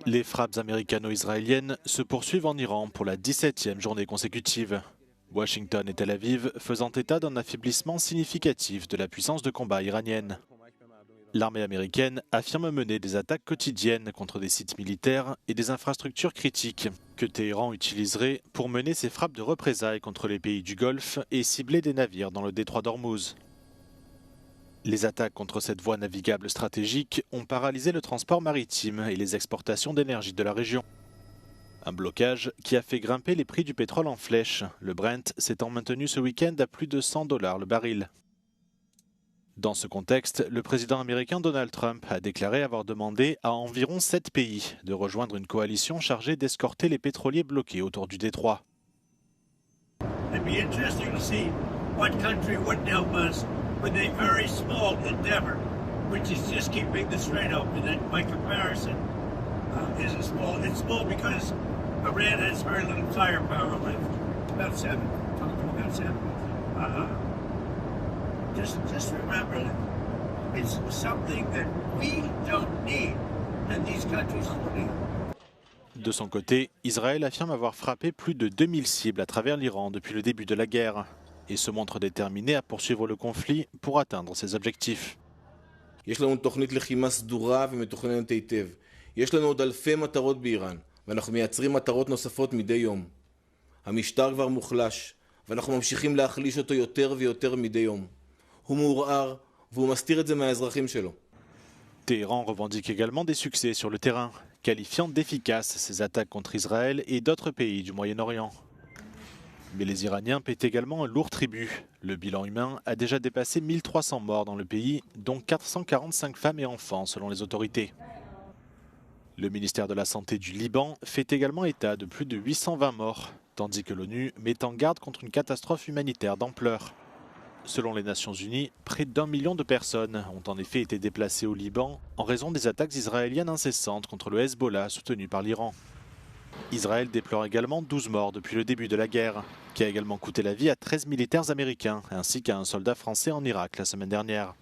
Les frappes américano-israéliennes se poursuivent en Iran pour la 17e journée consécutive. Washington et Tel Aviv faisant état d'un affaiblissement significatif de la puissance de combat iranienne. L'armée américaine affirme mener des attaques quotidiennes contre des sites militaires et des infrastructures critiques que Téhéran utiliserait pour mener ses frappes de représailles contre les pays du Golfe et cibler des navires dans le détroit d'Ormuz. Les attaques contre cette voie navigable stratégique ont paralysé le transport maritime et les exportations d'énergie de la région. Un blocage qui a fait grimper les prix du pétrole en flèche, le Brent s'étant maintenu ce week-end à plus de $100 le baril. Dans ce contexte, le président américain Donald Trump a déclaré avoir demandé à environ 7 pays de rejoindre une coalition chargée d'escorter les pétroliers bloqués autour du détroit. It'd be interesting to see what country wouldn't help us with a very small endeavor, which is just keeping the Strait open. And by comparison, it's small because Iran has very little firepower left. About seven. Just remember that it's something that we don't need, and these countries will need. De son côté, Israël affirme avoir frappé plus de 2000 cibles à travers l'Iran depuis le début de la guerre et se montre déterminé à poursuivre le conflit pour atteindre ses objectifs. יש לנו תוכנית לחימה סדורה ומתוכננת היטב. יש לנו עוד אלפי מטרות באיראן, ואנחנו מייצרים מטרות נוספות מדי יום. המשטר כבר מוחלש, ואנחנו ממשיכים להחליש אותו יותר ויותר מדי יום. הוא מעורער, והוא מסתיר את זה מהאזרחים שלו. Téhéran revendique également des succès sur le terrain, qualifiant d'efficaces ses attaques contre Israël et d'autres pays du Moyen-Orient. Mais les Iraniens paient également un lourd tribut. Le bilan humain a déjà dépassé 1300 morts dans le pays, dont 445 femmes et enfants selon les autorités. Le ministère de la Santé du Liban fait également état de plus de 820 morts, tandis que l'ONU met en garde contre une catastrophe humanitaire d'ampleur. Selon les Nations Unies, près d'1 million de personnes ont en effet été déplacées au Liban en raison des attaques israéliennes incessantes contre le Hezbollah soutenu par l'Iran. Israël déplore également 12 morts depuis le début de la guerre, qui a également coûté la vie à 13 militaires américains ainsi qu'à un soldat français en Irak la semaine dernière.